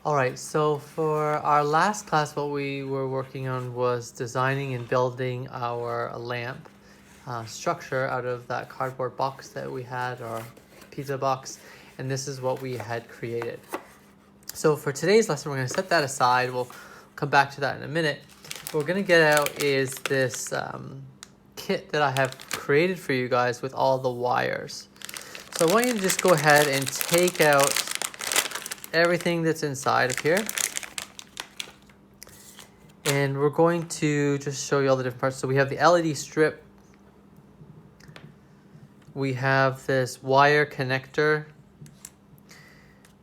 All right, so for our last class, what we were working on was designing and building our lamp structure out of that cardboard box that we had, or pizza box, and this is what we had created. So for today's lesson, we're going to set that aside. We'll come back to that in a minute. What we're going to get out is this kit that I have created for you guys with all the wires. So I want you to just go ahead and take out everything that's inside of here. And we're going to just show you all the different parts. So we have the LED strip. We have this wire connector.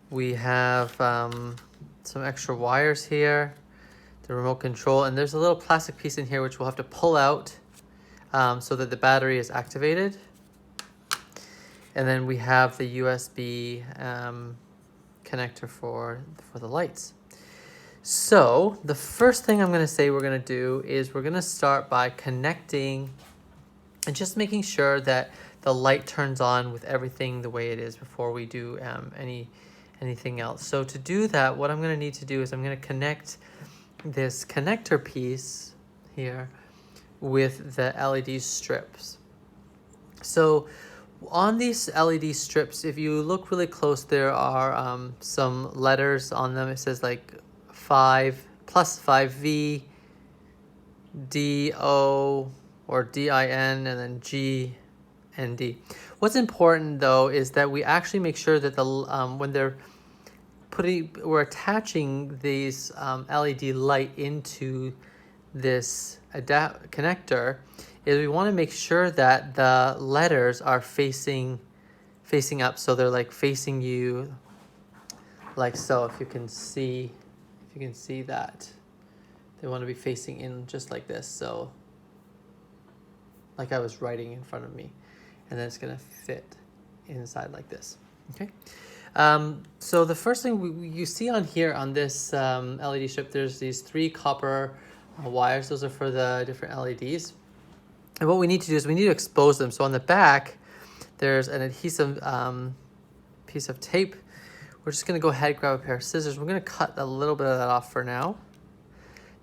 We have some extra wires here, the remote control, and there's a little plastic piece in here which we'll have to pull out so that the battery is activated. And then we have the USB connector for the lights. So the first thing I'm going to say we're going to do is we're going to start by connecting and just making sure that the light turns on with everything the way it is before we do anything else. So to do that, what I'm going to need to do is I'm going to connect this connector piece here with the LED strips. So on these LED strips, if you look really close, there are some letters on them. It says like 5 plus 5V, DO or DIN, and then G and D. What's important though is that we actually make sure that the when we're attaching these LED light into this connector, is we want to make sure that the letters are facing up, so they're like facing you like so. If you can see that, they want to be facing in just like this, so like I was writing in front of me, and then it's going to fit inside like this. Okay. So the first thing you see on here on this LED strip, there's these 3 copper wires. Those are for the different LEDs. And what we need to do is we need to expose them. So on the back, there's an adhesive piece of tape. We're just going to go ahead and grab a pair of scissors. We're going to cut a little bit of that off for now,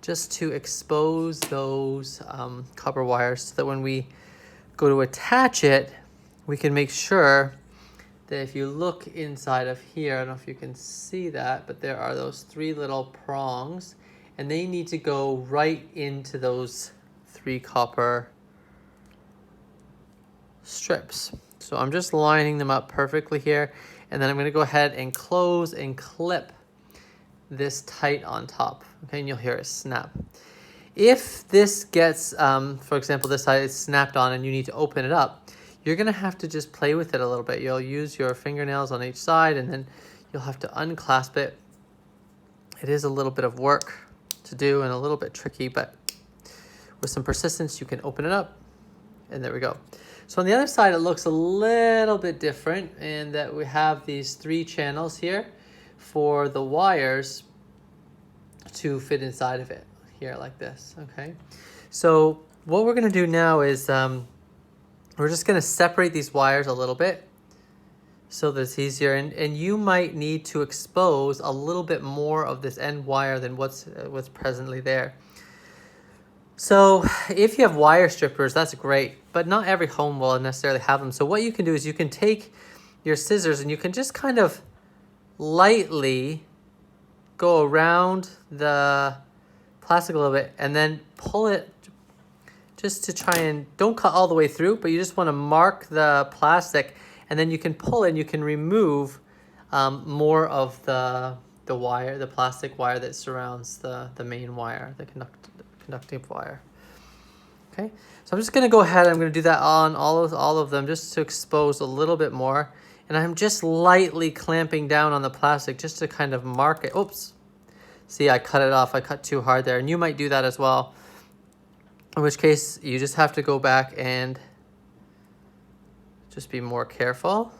just to expose those copper wires so that when we go to attach it, we can make sure that if you look inside of here, I don't know if you can see that, but there are those 3 little prongs, and they need to go right into those 3 copper strips. So I'm just lining them up perfectly here, and then I'm going to go ahead and close and clip this tight on top. Okay, and you'll hear it snap. If this gets, for example, this side is snapped on and you need to open it up, you're going to have to just play with it a little bit. You'll use your fingernails on each side, and then you'll have to unclasp it. It is a little bit of work to do and a little bit tricky, but with some persistence, you can open it up, and there we go. So on the other side, it looks a little bit different in that we have these 3 channels here for the wires to fit inside of it here like this. Okay. So what we're going to do now is we're just going to separate these wires a little bit so that it's easier. And you might need to expose a little bit more of this end wire than what's presently there. So if you have wire strippers, that's great, but not every home will necessarily have them. So what you can do is you can take your scissors and you can just kind of lightly go around the plastic a little bit and then pull it just to try and, don't cut all the way through, but you just want to mark the plastic, and then you can pull it and you can remove more of the wire, the plastic wire that surrounds the main wire, the conductive wire. Okay, so I'm just going to go ahead. I'm going to do that on all of them just to expose a little bit more, and I'm just lightly clamping down on the plastic just to kind of mark it. Oops, see, I cut it off. I cut too hard there, and you might do that as well, in which case you just have to go back and just be more careful.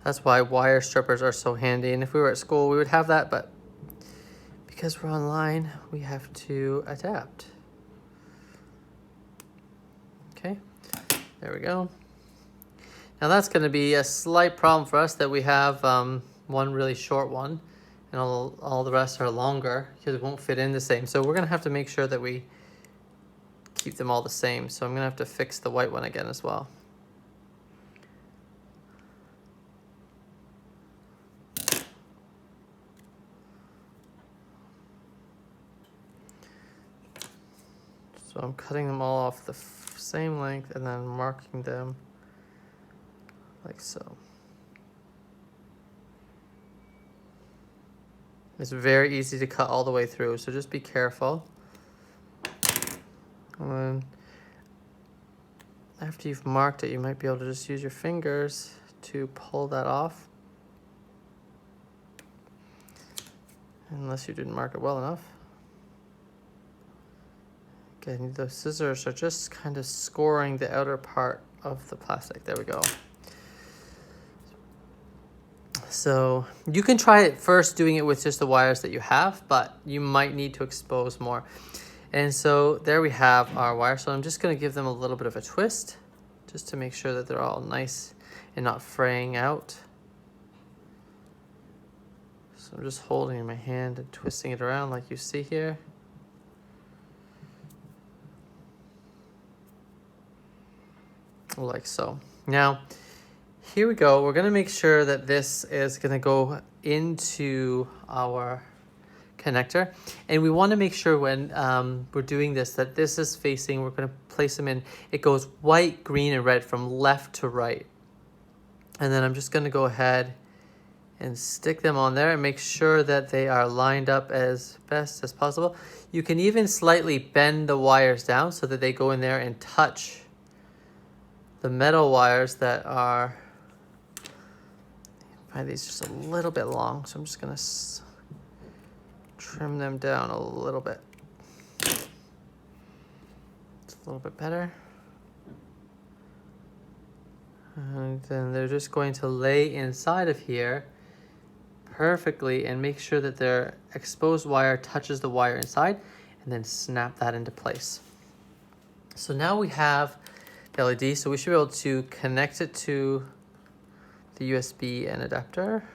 That's why wire strippers are so handy, and if we were at school we would have that, but because we're online we have to adapt. Okay, there we go. Now that's going to be a slight problem for us that we have one really short one and all the rest are longer because it won't fit in the same. So we're going to have to make sure that we keep them all the same. So I'm going to have to fix the white one again as well. So I'm cutting them all off the same length and then marking them like so. It's very easy to cut all the way through, so just be careful. And then after you've marked it, you might be able to just use your fingers to pull that off. Unless you didn't mark it well enough. Again, the scissors are just kind of scoring the outer part of the plastic. There we go. So you can try it first doing it with just the wires that you have, but you might need to expose more. And so there we have our wire. So I'm just going to give them a little bit of a twist just to make sure that they're all nice and not fraying out. So I'm just holding in my hand and twisting it around like you see here. Like so. Now, here we go. We're going to make sure that this is going to go into our connector. And we want to make sure when we're doing this that this is facing, we're going to place them in, it goes white, green, and red from left to right. And then I'm just going to go ahead and stick them on there and make sure that they are lined up as best as possible. You can even slightly bend the wires down so that they go in there and touch the metal wires that are, I find these just a little bit long, so I'm just gonna trim them down a little bit. It's a little bit better. And then they're just going to lay inside of here perfectly and make sure that their exposed wire touches the wire inside and then snap that into place. So now we have the LED, so we should be able to connect it to the USB and adapter.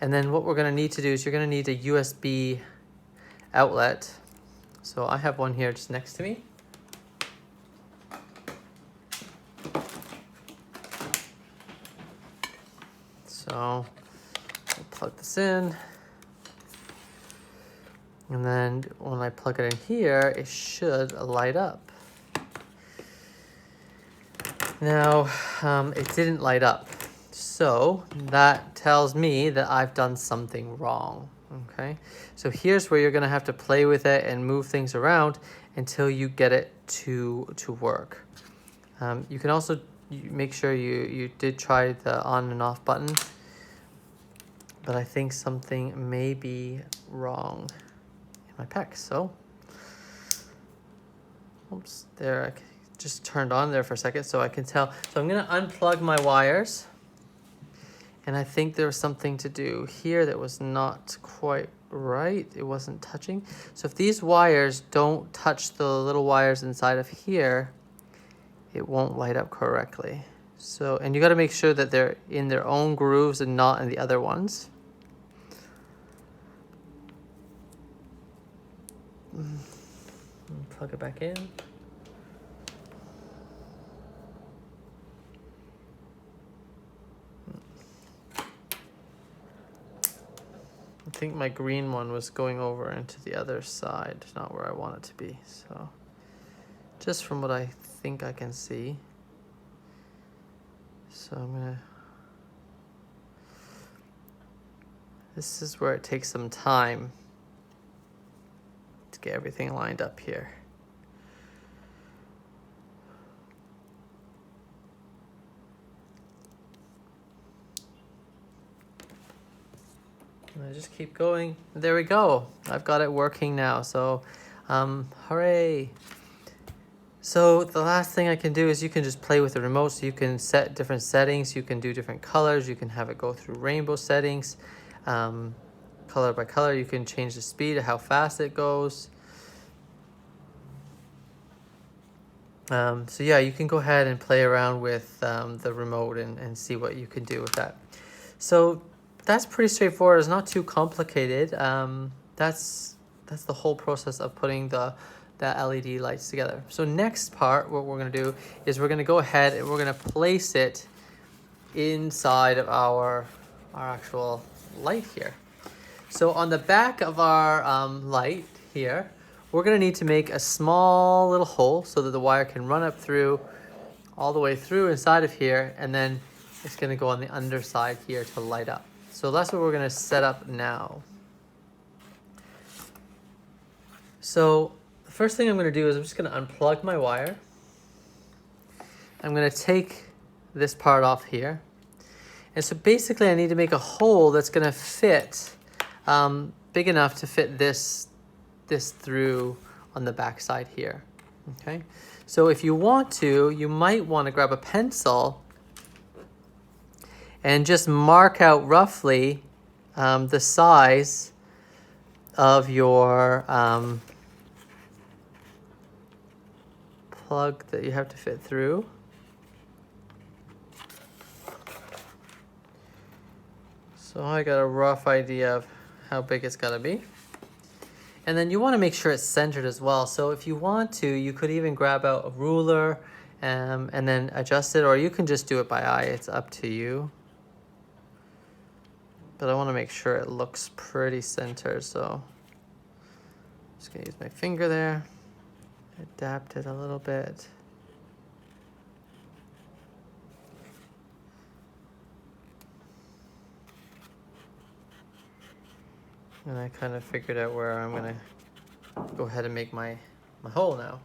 And then what we're going to need to do is you're going to need a USB outlet. So I have one here just next to me. So I'll plug this in. And then when I plug it in here, it should light up. Now, it didn't light up. So that tells me that I've done something wrong, okay? So here's where you're gonna have to play with it and move things around until you get it to work. You can also make sure you did try the on and off button, but I think something may be wrong in my PEX, so. Oops, there, I just turned on there for a second so I can tell. So I'm gonna unplug my wires. And I think there was something to do here that was not quite right. It wasn't touching. So if these wires don't touch the little wires inside of here, it won't light up correctly. So, and you gotta make sure that they're in their own grooves and not in the other ones. Plug it back in. I think my green one was going over into the other side, not where I want it to be. So just from what I think I can see. So I'm gonna, this is where it takes some time to get everything lined up here. And I just keep going. There we go. I've got it working now. So, hooray. So the last thing I can do is you can just play with the remote. So you can set different settings. You can do different colors. You can have it go through rainbow settings, color by color. You can change the speed of how fast it goes. So yeah, you can go ahead and play around with the remote and see what you can do with that. So that's pretty straightforward. It's not too complicated. That's the whole process of putting the LED lights together. So next part, what we're gonna do is we're gonna go ahead and we're gonna place it inside of our actual light here. So on the back of our light here, we're gonna need to make a small little hole so that the wire can run up through, all the way through inside of here, and then it's gonna go on the underside here to light up. So that's what we're gonna set up now. So the first thing I'm gonna do is I'm just gonna unplug my wire. I'm gonna take this part off here. And so basically I need to make a hole that's gonna fit, big enough to fit this through on the back side here, okay? So if you want to, you might wanna grab a pencil and just mark out roughly the size of your plug that you have to fit through. So I got a rough idea of how big it's gotta be. And then you wanna make sure it's centered as well. So if you want to, you could even grab out a ruler and then adjust it, or you can just do it by eye, it's up to you. But I wanna make sure it looks pretty centered, so I'm just gonna use my finger there, adapt it a little bit. And I kind of figured out where I'm gonna go ahead and make my hole now.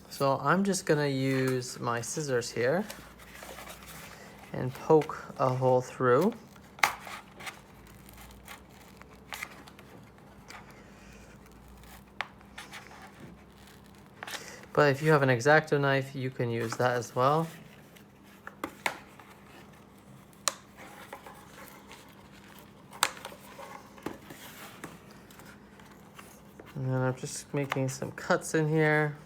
So I'm just gonna use my scissors here and poke a hole through. But if you have an X-Acto knife, you can use that as well. And then I'm just making some cuts in here.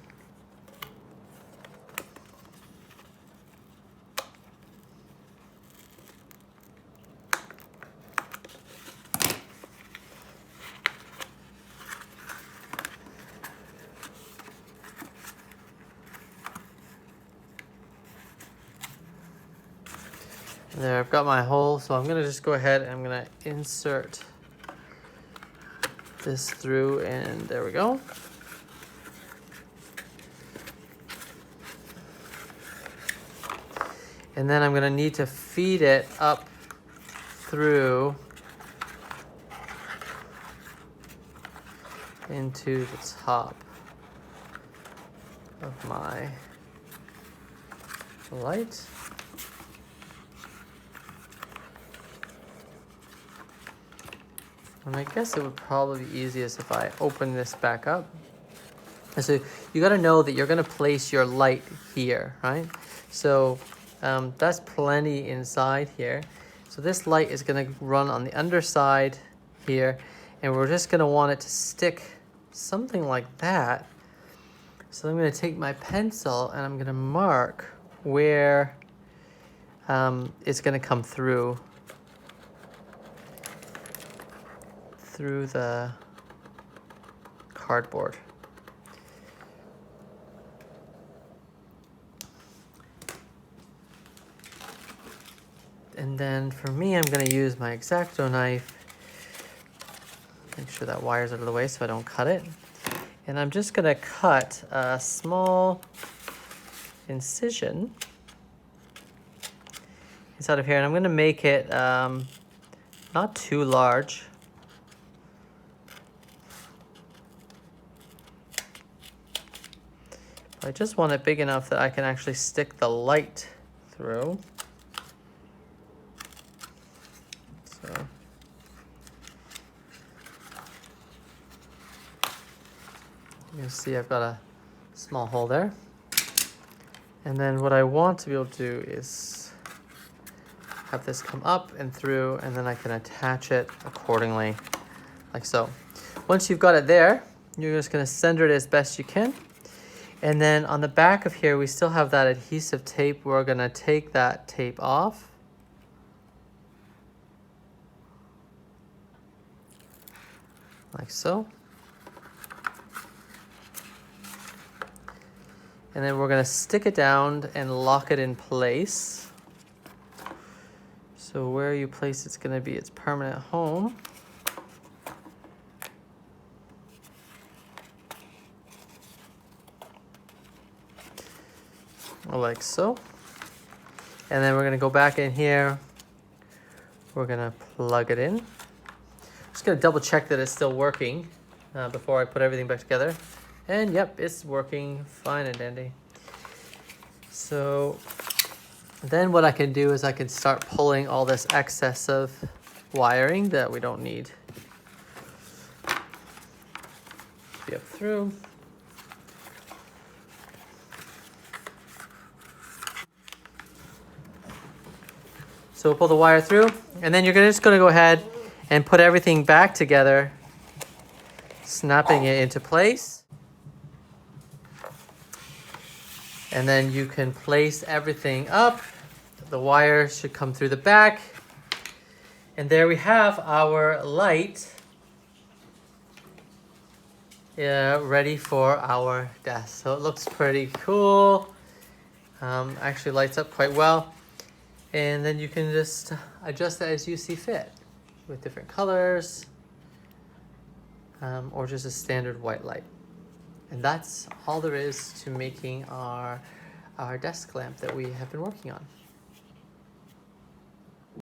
There, I've got my hole, so I'm gonna just go ahead and I'm gonna insert this through, and there we go. And then I'm gonna need to feed it up through into the top of my light. And I guess it would probably be easiest if I open this back up. And so you got to know that you're going to place your light here, right? So that's plenty inside here. So this light is going to run on the underside here, and we're just going to want it to stick something like that. So I'm going to take my pencil and I'm going to mark where it's going to come through the cardboard. And then for me, I'm gonna use my X-Acto knife. Make sure that wire's out of the way so I don't cut it. And I'm just gonna cut a small incision inside of here. And I'm gonna make it not too large. I just want it big enough that I can actually stick the light through. So you can see I've got a small hole there. And then what I want to be able to do is have this come up and through, and then I can attach it accordingly, like so. Once you've got it there, You're just gonna center it as best you can. And then on the back of here, we still have that adhesive tape. We're gonna take that tape off. Like so. And then we're gonna stick it down and lock it in place. So where you place it's gonna be its permanent home. Like so. And then we're gonna go back in here. We're gonna plug it in. Just gonna double check that it's still working before I put everything back together. And yep, it's working fine and dandy. So then what I can do is I can start pulling all this excess of wiring that we don't need. Be up through. So we'll pull the wire through, and then you're just gonna go ahead and put everything back together, snapping it into place. And then you can place everything up. The wire should come through the back. And there we have our light ready for our desk. So it looks pretty cool. Actually lights up quite well. And then you can just adjust it as you see fit with different colors or just a standard white light. And that's all there is to making our desk lamp that we have been working on.